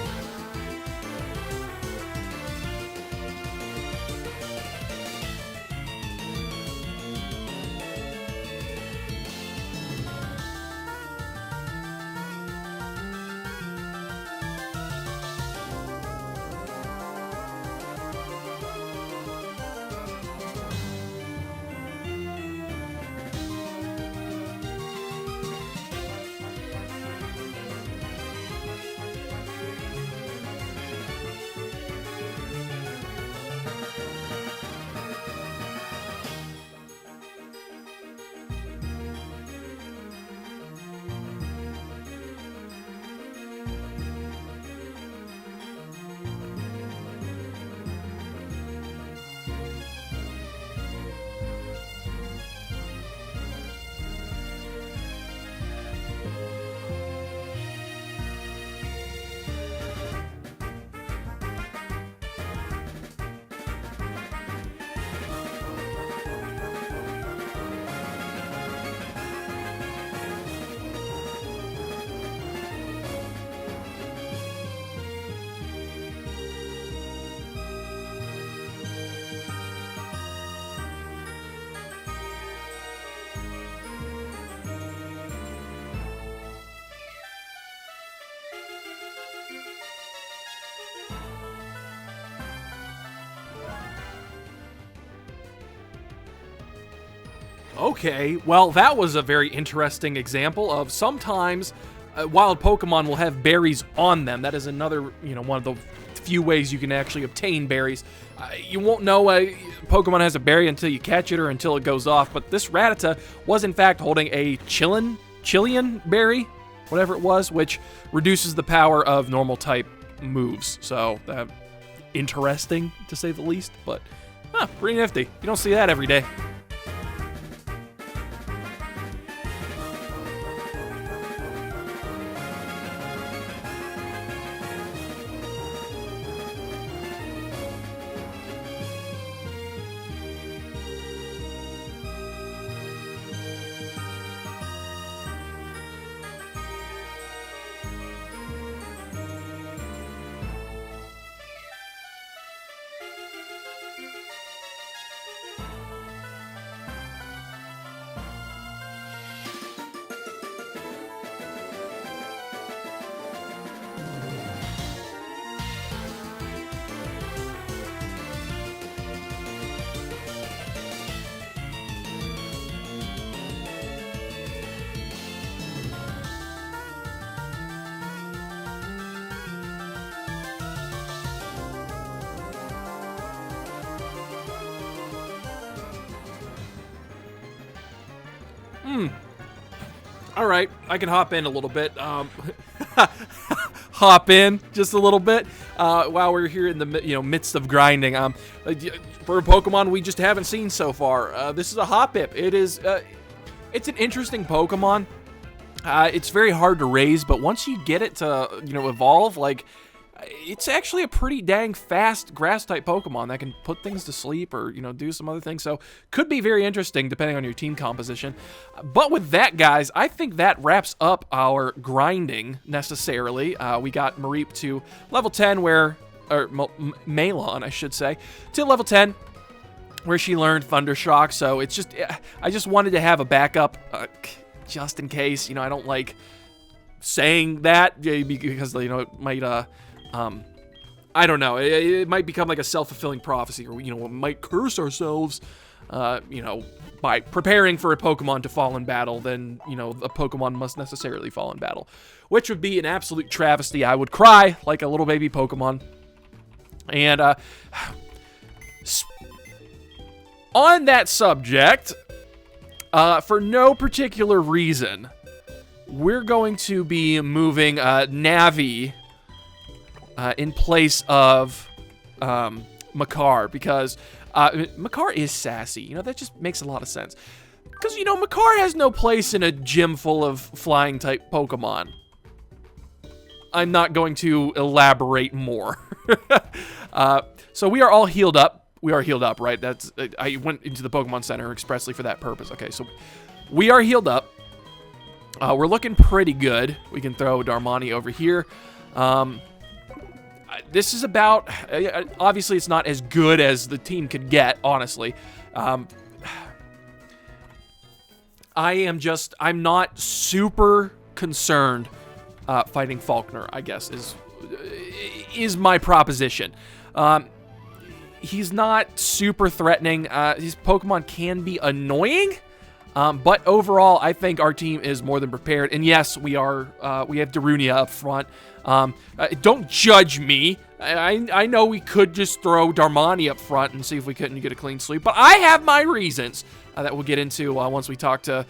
Speaker 2: Okay, well, that was a very interesting example of sometimes wild Pokemon will have berries on them. That is another, one of the few ways you can actually obtain berries. You won't know a Pokemon has a berry until you catch it or until it goes off, but this Rattata was in fact holding a Chilean berry, whatever it was, which reduces the power of normal type moves. So, interesting to say the least, but pretty nifty. You don't see that every day. All right, I can hop in a little bit. Hop in just a little bit while we're here in the midst of grinding. For a Pokemon we just haven't seen so far. This is a Hoppip. It is. It's an interesting Pokemon. It's very hard to raise, but once you get it to evolve, like
Speaker 1: it's actually a pretty dang fast grass-type Pokemon that can put things to sleep or, do some other things. So could be very interesting depending on your team composition. But with that, guys, I think that wraps up our grinding necessarily. We got Mareep to level 10 Malon, I should say, to level 10 where she learned Thundershock. So it's just, I just wanted to have a backup just in case. I don't like saying that because, it might, I don't know, it might become like a self-fulfilling prophecy, or, we might curse ourselves, by preparing for a Pokemon to fall in battle. Then, a Pokemon must necessarily fall in battle, which would be an absolute travesty. I would cry like a little baby Pokemon. And, on that subject, for no particular reason, we're going to be moving Navi in place of Makar, because Makar is sassy. That just makes a lot of sense. Because, Makar has no place in a gym full of flying-type Pokemon. I'm not going to elaborate more. So we are all healed up. We are healed up, right? I went into the Pokemon Center expressly for that purpose. Okay, so we are healed up. We're looking pretty good. We can throw Darmani over here. This is about... obviously, it's not as good as the team could get, honestly. I'm not super concerned fighting Falkner, I guess, is my proposition. He's not super threatening. His Pokemon can be annoying, but overall, I think our team is more than prepared. And yes, we have Darunia up front. Don't judge me. I know we could just throw Darmani up front and see if we couldn't get a clean sweep, but I have my reasons that we'll get into once we talk to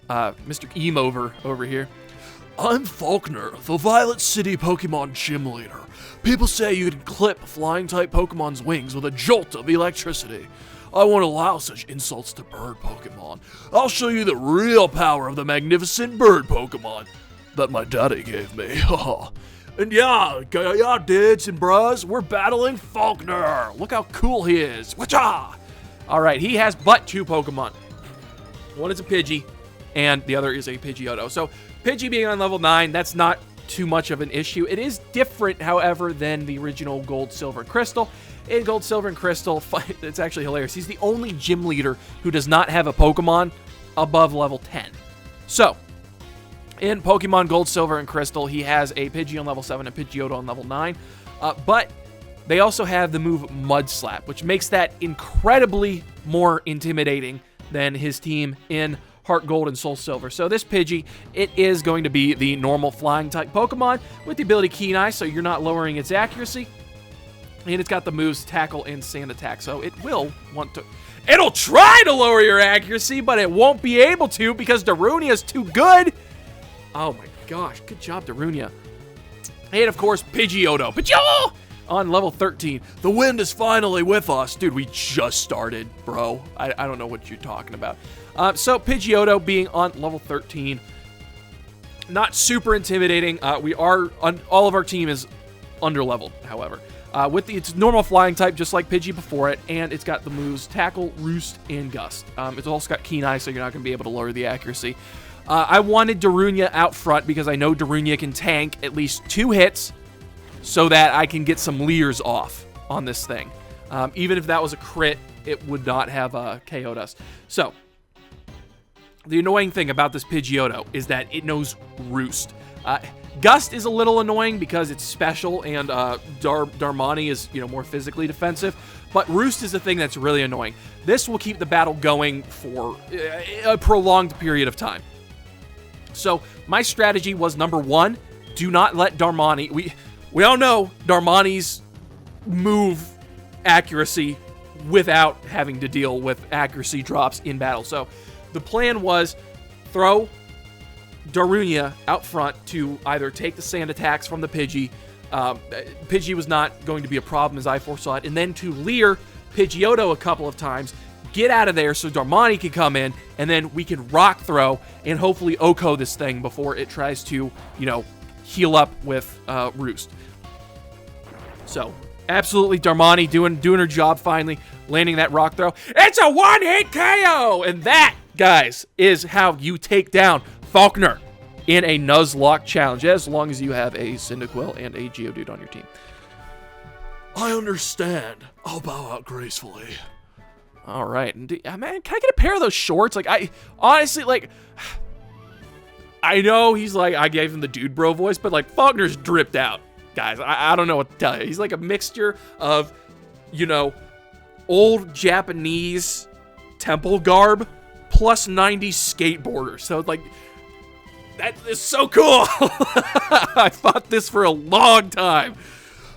Speaker 1: Mr. Emover over here.
Speaker 2: I'm Falkner, the Violet City Pokemon Gym Leader. People say you can clip flying-type Pokemon's wings with a jolt of electricity. I won't allow such insults to bird Pokemon. I'll show you the real power of the magnificent bird Pokemon that my daddy gave me. And yeah, dudes and bros, we're battling Falkner. Look how cool he is. Wacha!
Speaker 1: All right, he has but 2 Pokemon. One is a Pidgey, and the other is a Pidgeotto. So Pidgey being on level 9, that's not too much of an issue. It is different, however, than the original Gold, Silver, and Crystal. In Gold, Silver, and Crystal, it's actually hilarious. He's the only gym leader who does not have a Pokemon above level 10. So, in Pokemon Gold, Silver, and Crystal, he has a Pidgey on level 7 and Pidgeotto on level 9. But they also have the move Mud Slap, which makes that incredibly more intimidating than his team in Heart Gold and Soul Silver. So this Pidgey, it is going to be the normal flying type Pokemon with the ability Keen Eye, so you're not lowering its accuracy. And it's got the moves Tackle and Sand Attack, so it will want to... It'll try to lower your accuracy, but it won't be able to because Darunia is too good. Oh my gosh, good job, Darunia. And of course, Pidgeotto. Pidgeotto! On level 13.
Speaker 2: The wind is finally with us. Dude, we just started, bro. I don't know what you're talking about.
Speaker 1: So Pidgeotto being on level 13, not super intimidating. All of our team is underleveled, however. With its normal flying type, just like Pidgey before it, and it's got the moves Tackle, Roost, and Gust. It's also got Keen Eye, so you're not going to be able to lower the accuracy. I wanted Darunia out front because I know Darunia can tank at least 2 hits so that I can get some leers off on this thing. Even if that was a crit, it would not have KO'd us. So, the annoying thing about this Pidgeotto is that it knows Roost. Gust is a little annoying because it's special, and Darmani is, more physically defensive. But Roost is the thing that's really annoying. This will keep the battle going for a prolonged period of time. So my strategy was, number 1, do not let Darmani... We all know Darmani's move accuracy without having to deal with accuracy drops in battle. So the plan was throw Darunia out front to either take the sand attacks from the Pidgey. Pidgey was not going to be a problem as I foresaw it. And then to leer Pidgeotto a couple of times, get out of there so Darmani can come in, and then we can rock throw and hopefully OHKO this thing before it tries to, heal up with Roost. So, absolutely Darmani doing her job finally, landing that rock throw. It's a one-hit KO! And that, guys, is how you take down Falkner in a Nuzlocke challenge, as long as you have a Cyndaquil and a Geodude on your team.
Speaker 2: I understand. I'll bow out gracefully.
Speaker 1: All right. Man, can I get a pair of those shorts? Like, I honestly, like, I know he's like, I gave him the dude bro voice, but like, Falkner's dripped out. Guys, I don't know what to tell you. He's like a mixture of, you know, old Japanese temple garb plus 90s skateboarder. So, like, that is so cool. I fought this for a long time.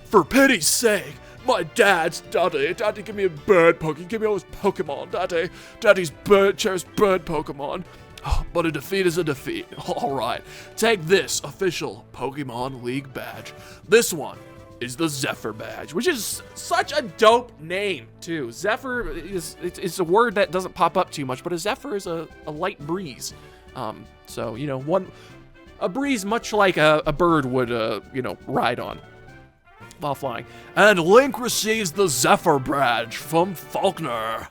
Speaker 2: For pity's sake, my dad's Daddy, give me a bird Pokemon. Give me all his Pokemon, Daddy. Daddy's cherished bird Pokemon. Oh, but a defeat is a defeat. Alright, take this official Pokemon League badge. This one is the Zephyr badge, which is such a dope name, too. Zephyr it's a word that doesn't pop up too much, but a Zephyr is a light breeze. So, you know, a breeze much like a bird would, you know, ride on while flying. And Link receives the Zephyr badge from Falkner.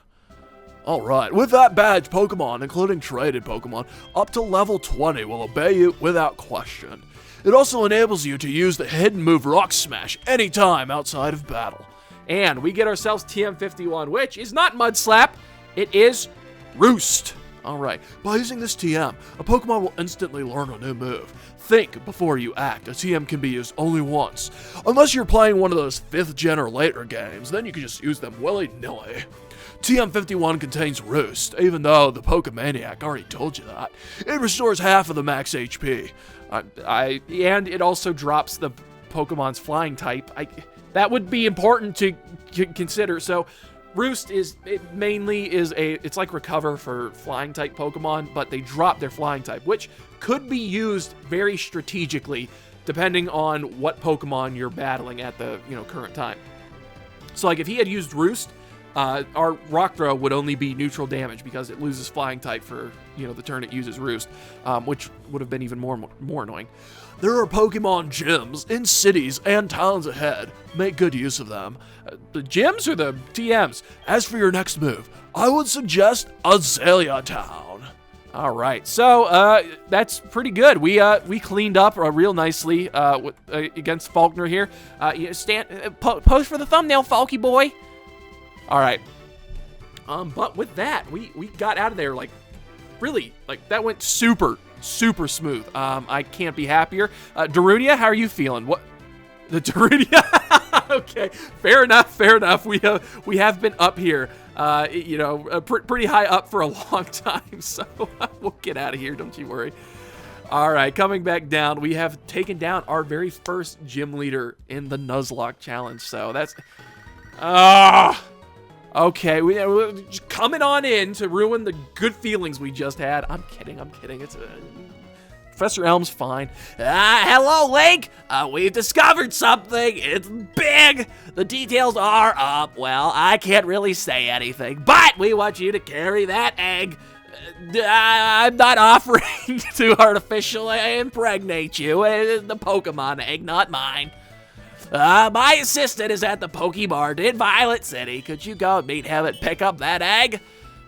Speaker 2: Alright, with that badge, Pokemon, including traded Pokemon, up to level 20 will obey you without question. It also enables you to use the hidden move Rock Smash anytime outside of battle.
Speaker 1: And we get ourselves TM51, which is not Mud Slap, it is Roost.
Speaker 2: Alright, by using this TM, a Pokemon will instantly learn a new move. Think before you act. A TM can be used only once. Unless you're playing one of those 5th gen or later games, then you can just use them willy-nilly. TM51 contains Roost, even though the Pokemaniac already told you that. It restores half of the max HP.
Speaker 1: And it also drops the Pokemon's flying type. That would be important to consider. So, Roost it's like Recover for flying type Pokemon, but they drop their flying type, which could be used very strategically depending on what Pokemon you're battling at the, you know, current time. So, like, if he had used Roost, our Rock Throw would only be neutral damage because it loses flying type for, you know, the turn it uses Roost, which would have been even more annoying.
Speaker 2: There are Pokemon gyms in cities and towns ahead. Make good use of them.
Speaker 1: The gyms or the TMs?
Speaker 2: As for your next move, I would suggest Azalea Town.
Speaker 1: All right, so that's pretty good. We cleaned up real nicely against Falkner here. Pose for the thumbnail, Falky boy. All right. But with that, we got out of there like really like that went super smooth. I can't be happier. Darunia, how are you feeling? What the Darunia? Okay, fair enough. We have been up here, you know, pretty high up for a long time. So we'll get out of here. Don't you worry. All right, coming back down, we have taken down our very first gym leader in the Nuzlocke challenge. So that's okay, we're just coming on in to ruin the good feelings we just had. I'm kidding. It's Professor Elm's fine.
Speaker 3: Hello, Link. We've discovered something. It's big. The details are up. Well, I can't really say anything, but we want you to carry that egg. I'm not offering to artificially impregnate you. It's the Pokemon egg, not mine. My assistant is at the Pokemart in Violet City. Could you go and meet him and pick up that egg?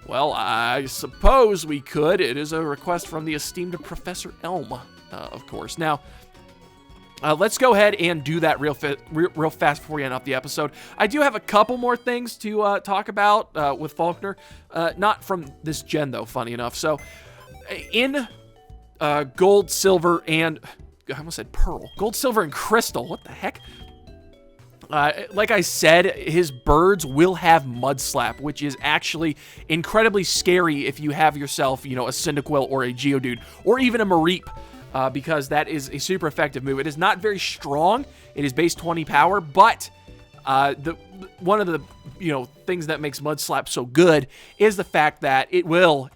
Speaker 1: Well, I suppose we could. It is a request from the esteemed Professor Elm, of course. Now, let's go ahead and do that real fast before we end up the episode. I do have a couple more things to talk about with Falkner. Not from this gen, though, funny enough. So, in Gold, Silver, and... I almost said Pearl. Gold, Silver, and Crystal. What the heck? Like I said, his birds will have Mud Slap, which is actually incredibly scary if you have yourself, you know, a Cyndaquil or a Geodude, or even a Mareep, because that is a super effective move. It is not very strong. It is base 20 power, but one of the, you know, things that makes Mud Slap so good is the fact that it will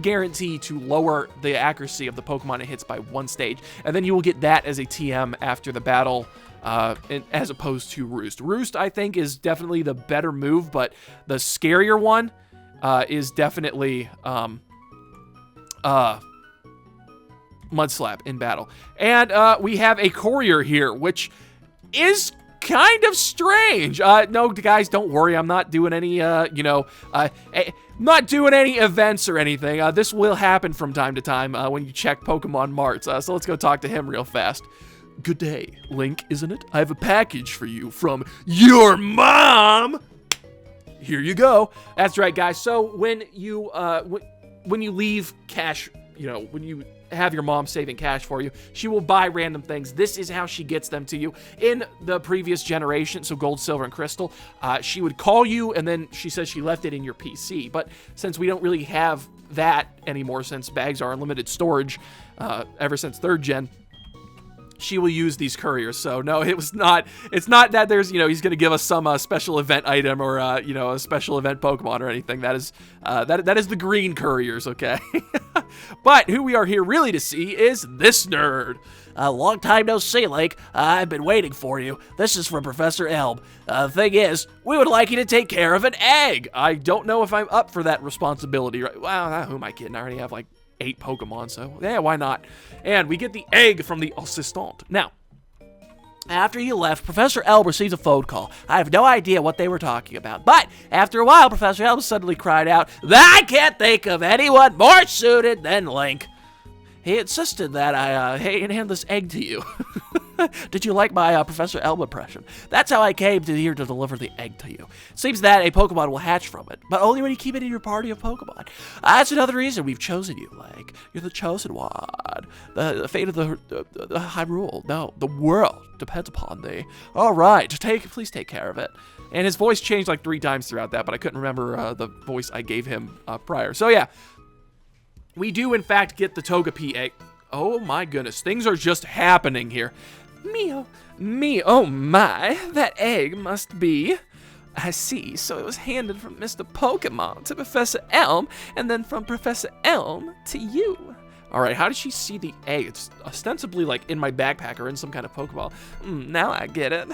Speaker 1: guarantee to lower the accuracy of the Pokemon it hits by 1 stage, and then you will get that as a TM after the battle, as opposed to Roost. Roost, I think, is definitely the better move, but the scarier one is definitely Mud Slap in battle. And we have a Courier here, which is kind of strange. No, guys, don't worry. I'm not doing any, not doing any events or anything. This will happen from time to time when you check Pokemon Marts. So let's go talk to him real fast. Good day, Link, isn't it? I have a package for you from your mom. Here you go. That's right, guys. So when you leave cash, when you have your mom saving cash for you, she will buy random things. This is how she gets them to you. In the previous generation, so Gold, Silver, and Crystal, she would call you, and then she says she left it in your PC. But since we don't really have that anymore, since bags are unlimited storage ever since 3rd gen, she will use these couriers. So no, it's not that there's, he's going to give us some special event item or, a special event Pokemon or anything. That is the green couriers, okay? But who we are here really to see is this nerd.
Speaker 3: Long time no see, Link. I've been waiting for you. This is from Professor Elm. The thing is, we would like you to take care of an egg.
Speaker 1: I don't know if I'm up for that responsibility. Right? Well, who am I kidding? I already have like 8 Pokemon, so yeah, why not? And we get the egg from the assistant. Now,
Speaker 3: after you left, Professor Elm received a phone call. I have no idea what they were talking about, but after a while, Professor Elm suddenly cried out, "I can't think of anyone more suited than Link." He insisted that I hand this egg to you. Did you like my Professor Elm impression? That's how I came to here to deliver the egg to you. Seems that a Pokemon will hatch from it, but only when you keep it in your party of Pokemon. That's another reason we've chosen you, Link. You're the chosen one. The fate of the Hyrule, no, the world depends upon thee. All right, please take care of it. And his voice changed like 3 times throughout that, but I couldn't remember the voice I gave him prior. So yeah, we do in fact get the Togepi egg. Oh my goodness, things are just happening here. Me, oh my, that egg must be. I see, so it was handed from Mr. Pokemon to Professor Elm, and then from Professor Elm to you. All right, how did she see the egg? It's ostensibly like in my backpack or in some kind of Pokeball. Now I get it.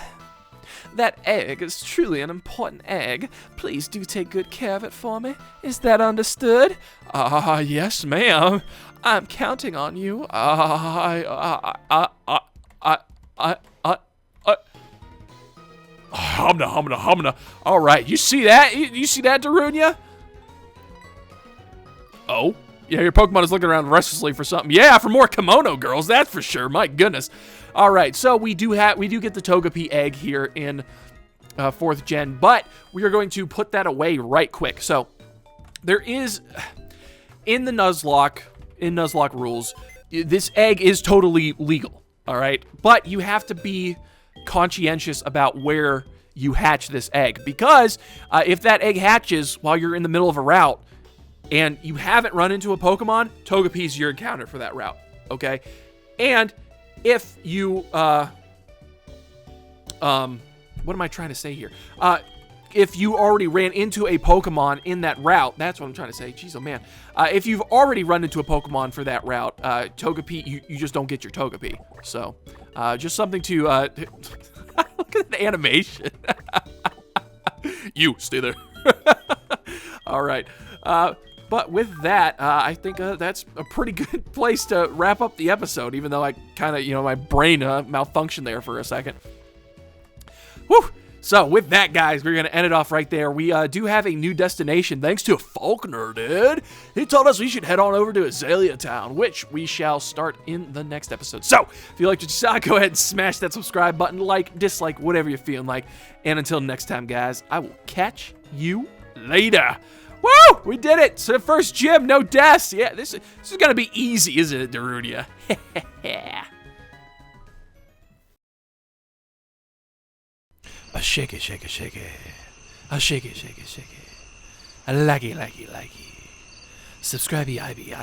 Speaker 3: That egg is truly an important egg. Please do take good care of it for me. Is that understood? Yes, ma'am. I'm counting on you. Humna. All right, you see that? You see that, Darunia? Oh, yeah, your Pokemon is looking around restlessly for something. Yeah, for more kimono girls, that's for sure. My goodness. All right, so we do get the Togepi egg here in 4th gen, but we are going to put that away right quick. So there is in Nuzlocke rules, this egg is totally legal. All right, but you have to be conscientious about where you hatch this egg, because if that egg hatches while you're in the middle of a route and you haven't run into a Pokemon, Togepi's your encounter for that route, okay? And if you, what am I trying to say here? If you already ran into a Pokemon in that route, that's what I'm trying to say. Jeez, oh man. If you've already run into a Pokemon for that route, Togepi, you just don't get your Togepi. So, just something to, look at the animation. You, stay there. All right. But with that, I think that's a pretty good place to wrap up the episode, even though I kind of, my brain malfunctioned there for a second. Whew. So with that, guys, we're going to end it off right there. We do have a new destination thanks to FALKNER, dude. He told us we should head on over to Azalea Town, which we shall start in the next episode. So if you liked what you saw, go ahead and smash that subscribe button, like, dislike, whatever you're feeling like. And until next time, guys, I will catch you later. Woo! We did it! So the first gym, no deaths. Yeah, this is going to be easy, isn't it, Darunia? A shake it. A shake it. A like it. Subscribe, IB.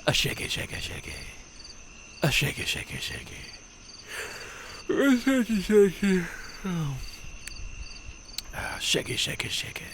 Speaker 3: A shake it. A shake it. A shake it. Shake it.